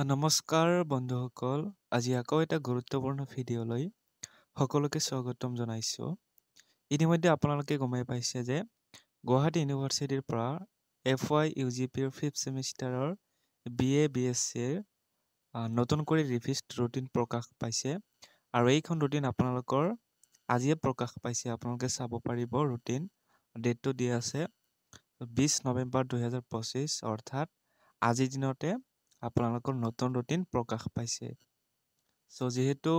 নমস্কাৰ বন্ধুসকল, আজি আকৌ এটা গুৰুত্বপূৰ্ণ ভিডিঅ'লৈ সকলোকে স্বাগতম জনাইছোঁ। ইতিমধ্যে আপোনালোকে গমেই পাইছে যে গুৱাহাটী ইউনিভাৰ্চিটিৰ পৰা FY UGPৰ 5th ছেমিষ্টাৰৰ BA BSCৰ নতুন কৰি ৰিভিজড ৰুটিন প্ৰকাশ পাইছে আৰু এইখন ৰুটিন আপোনালোকৰ আজিয়ে প্ৰকাশ পাইছে। আপোনালোকে চাব পাৰিব। ৰুটিন ডেটটো দিয়া আছে 20 নৱেম্বৰ 2025 অৰ্থাৎ আজিৰ দিনতে আপোনালোকৰ নতুন ৰুটিন প্ৰকাশ পাইছে। যেহেতু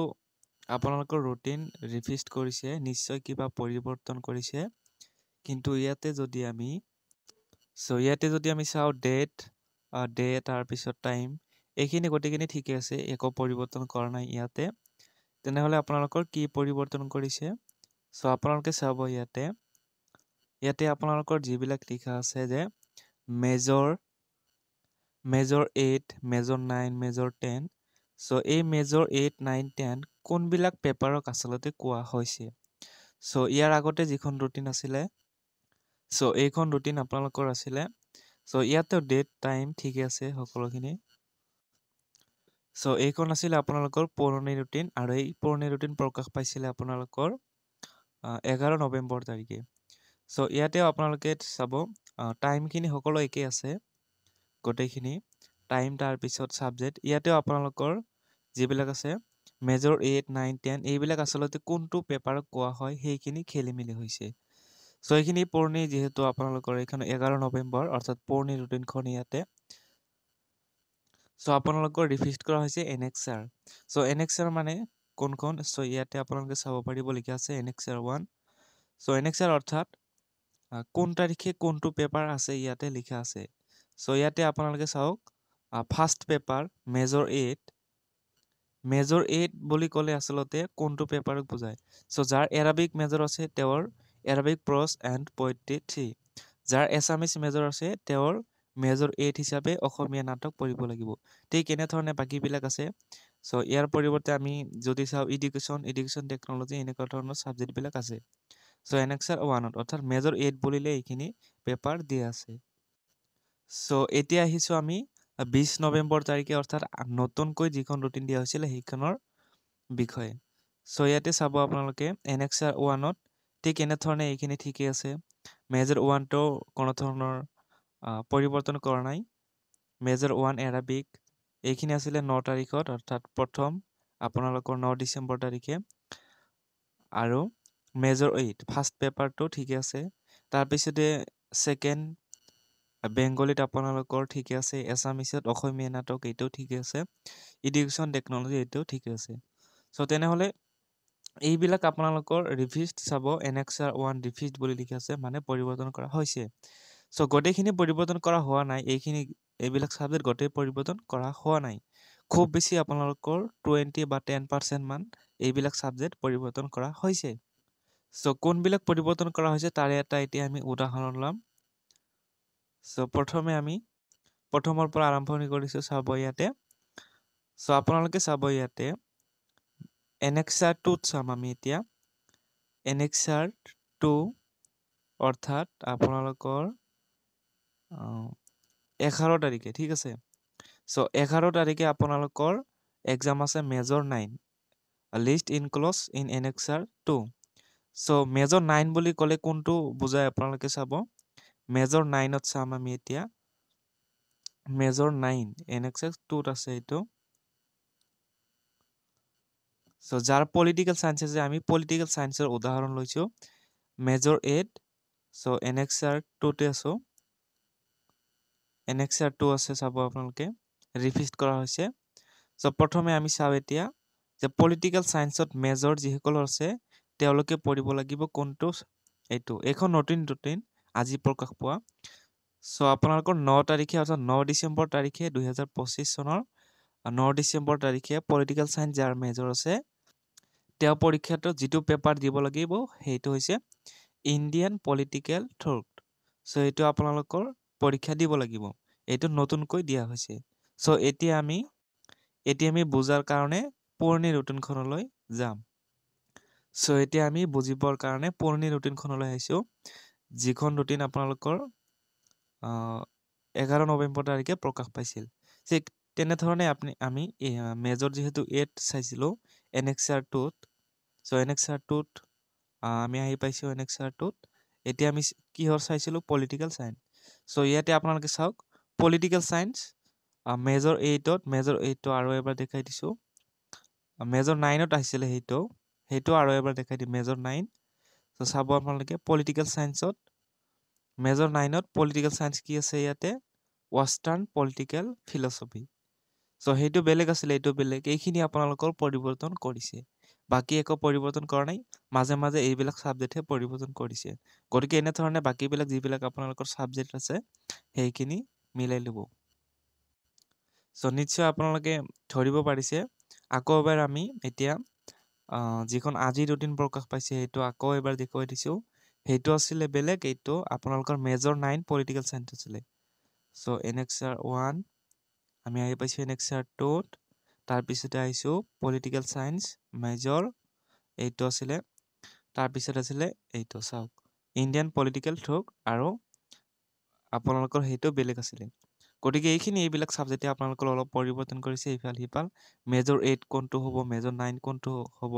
আপোনালোকৰ ৰুটিন ৰিভিজ কৰিছে, নিশ্চয় কিবা পৰিৱৰ্তন কৰিছে। কিন্তু ইয়াতে যদি আমি চাওঁ ডেট তাৰপিছত টাইম, এইখিনি গোটেইখিনি ঠিকে আছে, একো পৰিৱৰ্তন কৰা নাই ইয়াতে। তেনেহ'লে আপোনালোকৰ কি পৰিৱৰ্তন কৰিছে? আপোনালোকে চাব ইয়াতে আপোনালোকৰ যিবিলাক লিখা আছে যে মেজৰ 8, মেজৰ 9, মেজৰ 10। এই মেজৰ 8, 9, 10 কোনবিলাক পেপাৰক আচলতে কোৱা হৈছে? ইয়াৰ আগতে যিখন ৰুটিন আছিলে, এইখন ৰুটিন আপোনালোকৰ আছিলে। ইয়াতে ডেট টাইম ঠিকে আছে সকলোখিনি। এইখন আছিলে আপোনালোকৰ পুৰণি ৰুটিন আৰু এই পুৰণি ৰুটিন প্ৰকাশ পাইছিলে আপোনালোকৰ 11 নৱেম্বৰ তাৰিখে। ইয়াতেও আপোনালোকে চাব টাইমখিনি সকলো একেই আছে, গোটেইখিনি টাইম তাৰপিছত ছাবজেক্ট। ইয়াতেও আপোনালোকৰ যিবিলাক আছে মেজৰ 8, 9, 10 এইবিলাক আচলতে কোনটো পেপাৰক কোৱা হয় সেইখিনি খেলি মেলি হৈছে। এইখিনি পুৰণি, যিহেতু আপোনালোকৰ এইখন 11 নৱেম্বৰ অৰ্থাৎ পুৰণি ৰুটিনখন ইয়াতে। আপোনালোকৰ ৰিভিজ কৰা হৈছে এনেক্সাৰ। এনেক্সাৰ মানে কোনখন? ইয়াতে আপোনালোকে চাব পাৰিব, লিখা আছে এনেক্সাৰ 1। এনেক্সাৰ অৰ্থাৎ কোন তাৰিখে কোনটো পেপাৰ আছে ইয়াতে লিখা আছে। ইয়াতে আপোনালোকে চাওক, ফাৰ্ষ্ট পেপাৰ মেজৰ 8। মেজৰ 8 বুলি ক'লে আচলতে কোনটো পেপাৰক বুজায়? যাৰ এৰাবিক মেজৰ আছে তেওঁৰ এৰাবিক প্ৰজ এণ্ড পয়েট্ৰি 3। যাৰ এছামিজ মেজৰ আছে তেওঁৰ মেজৰ 8 হিচাপে অসমীয়া নাটক পঢ়িব লাগিব। ঠিক এনেধৰণে বাকীবিলাক আছে। ইয়াৰ পৰিৱৰ্তে আমি যদি চাওঁ এডুকেশ্যন টেকন'লজি এনেকুৱা ধৰণৰ ছাবজেক্টবিলাক আছে। এনেক্সাৰ 1ত অৰ্থাৎ মেজৰ 8 বুলিলে এইখিনি পেপাৰ দিয়া আছে। এতিয়া আহিছোঁ আমি 20 নৱেম্বৰ তাৰিখে অৰ্থাৎ নতুনকৈ যিখন ৰুটিন দিয়া হৈছিলে সেইখনৰ বিষয়ে। ইয়াতে চাব আপোনালোকে এনেক্সাৰ 1ত ঠিক এনেধৰণে এইখিনি ঠিকেই আছে। মেজৰ 1টো কোনো ধৰণৰ পৰিৱৰ্তন কৰা নাই। মেজৰ 1 এৰাবিক এইখিনি আছিলে 9 তাৰিখত অৰ্থাৎ প্ৰথম আপোনালোকৰ 9 ডিচেম্বৰ তাৰিখে। আৰু মেজৰ 8 ফাৰ্ষ্ট পেপাৰটো ঠিকে আছে। তাৰপিছতে ছেকেণ্ড বেংগলীত আপোনালোকৰ ঠিকে আছে। এছামিছত অসমীয়া নাটক এইটোও ঠিকে আছে। এডুকেশ্যন টেকন'লজি এইটোও ঠিকে আছে। তেনেহ'লে এইবিলাক আপোনালোকৰ ৰিভিজড চাব, এনেক্সাৰ 1 ৰিভিজড বুলি লিখা আছে, মানে পৰিৱৰ্তন কৰা হৈছে। গোটেইখিনি পৰিৱৰ্তন কৰা হোৱা নাই। এইবিলাক ছাবজেক্ট গোটেই পৰিৱৰ্তন কৰা হোৱা নাই। খুব বেছি আপোনালোকৰ 20 বা 10% মান এইবিলাক ছাবজেক্ট পৰিৱৰ্তন কৰা হৈছে। কোনবিলাক পৰিৱৰ্তন কৰা হৈছে তাৰে এটা এতিয়া আমি উদাহৰণ ল'ম। প্ৰথমে আমি প্ৰথমৰ পৰা আৰম্ভণি কৰিছোঁ। চাব ইয়াতে। আপোনালোকে চাব ইয়াতে এনেক্সাৰ 2ত চাম আমি এতিয়া। এনেক্সাৰ 2 অৰ্থাৎ আপোনালোকৰ 11 তাৰিখে, ঠিক আছে। 11 তাৰিখে আপোনালোকৰ এক্সাম আছে major 9, list include in annexure 2। Major 9 বুলি ক'লে কোনটো বুজায় আপোনালোকে চাব। মেজৰ 9ত চাম আমি এতিয়া। মেজৰ 9 এনেক্সাৰ 2ত আছে এইটো। যাৰ পলিটিকেল চায়েন্স আছে, আমি পলিটিকেল চায়েন্সৰ উদাহৰণ লৈছোঁ। মেজৰ 8, এনেক্সাৰ 2তে আছোঁ। এনেক্সাৰ 2 আছে, চাব আপোনালোকে ৰিভিজ কৰা হৈছে। প্ৰথমে আমি চাওঁ এতিয়া যে পলিটিকেল চায়েন্সত মেজৰ যিসকলৰ আছে তেওঁলোকে পঢ়িব লাগিব কোনটো? এইখন নতুন ৰুটিন আজি প্ৰকাশ পোৱা। আপোনালোকৰ 9 তাৰিখে অৰ্থাৎ 9 ডিচেম্বৰ তাৰিখে 2025 চনৰ 9 ডিচেম্বৰ তাৰিখে পলিটিকেল চায়েন্স যাৰ মেজৰ আছে তেওঁ পৰীক্ষাটো যিটো পেপাৰ দিব লাগিব সেইটো হৈছে ইণ্ডিয়ান পলিটিকেল থ্ৰত। এইটো আপোনালোকৰ পৰীক্ষা দিব লাগিব। এইটো নতুনকৈ দিয়া হৈছে। এতিয়া আমি বুজাৰ কাৰণে পুৰণি ৰুটিনখনলৈ যাম। এতিয়া আমি বুজিবৰ কাৰণে পুৰণি ৰুটিনখনলৈ আহিছোঁ, যিখন ৰুটিন আপোনালোকৰ 11 নৱেম্বৰ তাৰিখে প্ৰকাশ পাইছিল। তেনেধৰণে আমি মেজৰ যিহেতু 8 চাইছিলো NXR 2ত সো NXR 2ত আমি আহি পাইছো NXR 2ত এতিয়া আমি কিহৰ চাইছিলো পলিটিক্যাল সায়েন্স সো ইয়াতে আপোনালোকে চাওক পলিটিক্যাল সায়েন্স মেজৰ 8ত মেজৰ 8 আৰু এবাৰ দেখাই দিছো মেজৰ 9ত আহিছিলে হেইটো আৰু এবাৰ দেখাই দি মেজৰ 9 সো চাব আপোনালোকে পলিটিক্যাল সায়েন্সত মেজৰ 9ত পলিটিক্যাল সায়েন্স কি আছে ইয়াতে ওয়েস্টাৰ্ন পলিটিক্যাল ফিলসফি সো হেইটো বেলেগ আছিল এইটো বেলেগ এইখিনি আপোনালোকৰ পৰিৱৰ্তন কৰিছে বাকি একো পৰিৱৰ্তন কৰা নাই মাজে মাজে এইবিলাক সাবজেক্টে পৰিৱৰ্তন কৰিছে গতিকে এনে ধৰণে বাকি বিলাক যিবিলাক আপোনালোকৰ সাবজেক্ট আছে হেইখিনি মিলাই লব সো নিশ্চয় আপোনালোকে ধৰিব পাৰিছে আকৌ এবাৰ আমি এতিয়া যিখন আজি ৰুটিন প্ৰকাশ পাইছে হেইটো আকৌ এবাৰ দেখুৱাই দিছো হেইটো আছিল বেলেগ এইটো আপোনালোকৰ মেজৰ 9 পলিটিক্যাল সায়েন্স আছিল সো NXR 1 আমি আহি পাইছো NXR 2 তাৰ পিছতে আইছো পলিটিক্যাল সায়েন্স মেজৰ এইটো আছিল তাৰ পিছত আছিল এইটো চাওক ইন্ডিয়ান পলিটিক্যাল থ্ৰক আৰু আপোনালোকৰ হেইটো বেলেগ আছিল গতিকে এইখিনি এইবিলাক সাবজেক্টে আপোনালোকৰ অলপ পৰিৱৰ্তন কৰিছে ইফাল হিপাল মেজৰ 8 কোনটো হ'ব মেজৰ 9 কোনটো হ'ব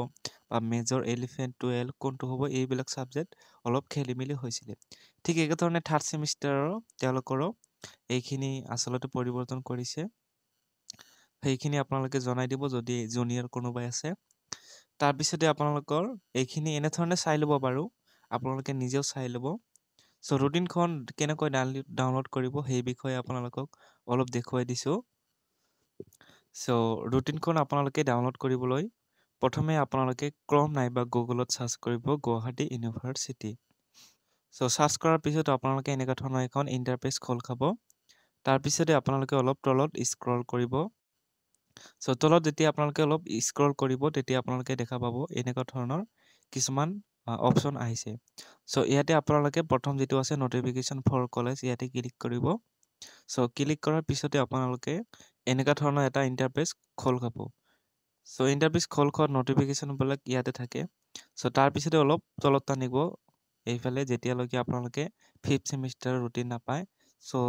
বা মেজৰ 11 12 কোনটো হ'ব এইবিলাক সাবজেক্ট অলপ খেলিমেলি হৈছিল ঠিক একে ধৰণে থাৰ্ড সেমিষ্টাৰৰ তেওঁলোকৰো এইখিনি আসলতে পৰিৱৰ্তন কৰিছে সেইখিনি আপোনালোকে জনাই দিব যদি জুনিয়ৰ কোনোবাই আছে তাৰ পিছতে আপোনালোকৰ এইখিনি এনে ধৰণে চাই লব বাৰু আপোনালোকে নিজেও চাই লব সো ৰুটিনখন কেনেকৈ ডাউনলোড কৰিব সেই বিষয়ে আপোনালোকক অলপ দেখুৱাই দিছো সো ৰুটিনখন আপোনালোকে ডাউনলোড কৰিবলৈ প্ৰথমে আপোনালোকে ক্ৰম নাইবা গুগলত সাৰ্চ কৰিব গুৱাহাটী ইউনিভাৰ্সিটি সো সাৰ্চ কৰাৰ পিছত আপোনালোকে এনেকা ধৰণৰ এখন ইন্টাৰফেস খোল খাব তাৰ পিছতে আপোনালোকে অলপ তলত স্ক্ৰল কৰিব সো তলত যেতিয়া আপোনালোকে অলপ স্ক্ৰল কৰিব তেতিয়া আপোনালোকে দেখা পাব এনেকা ধৰণৰ কিছুমান অপচন আহিছে সো ইয়াতে আপোনালোকে প্ৰথম যেটো আছে নটিফিকেশন ফৰ কলেজ ইয়াতে ক্লিক কৰিব সো ক্লিক কৰাৰ পিছতে আপোনালোকে এনেকা ধৰণৰ এটা ইন্টাৰফেস খোল খাব সো ইন্টাৰফেস খোল খোৱাৰ নটিফিকেশন বিলাক ইয়াতে থাকে সো তাৰ পিছতে অলপ তলত টানিব এইফালে যেতিয়ালৈকে আপোনালোকে 5th সেমিষ্টাৰ ৰুটিন নাপায় সো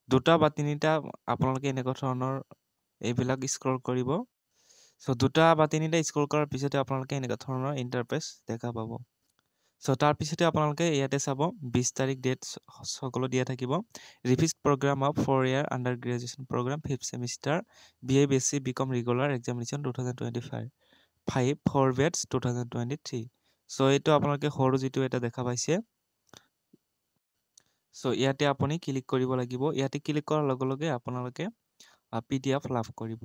দুটা বা তিনিটা আপোনালোকে এনেকা ধৰণৰ এইবিলাক স্ক্ৰল কৰিব সো দুটা বা তিনিটা স্ক্ৰল কৰাৰ পিছতে আপোনালোকে এনেকা ধৰণৰ ইন্টাৰফেস দেখা পাব সো তাৰ পিছতে আপোনালোকে ইয়াতে চাব 20 তাৰিখ ডেট সকলো দিয়া থাকিব revised programme of 4 year undergraduation programme 5th semester BA BSc BCom regular examination 2025 5 4 batches 2023 so এইটো আপোনালোকে হৰু যেটো এটা দেখা পাইছে সো ইয়াতে আপুনি ক্লিক কৰিব লাগিব ইয়াতে ক্লিক কৰাৰ লগে লগে আপোনালোকে PDF লাভ কৰিব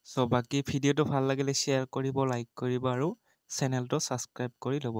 সো বাকি ভিডিওটো ভাল লাগিলে শেয়াৰ কৰিব লাইক কৰিব আৰু চেনেলটো সাবস্ক্ৰাইব কৰি লব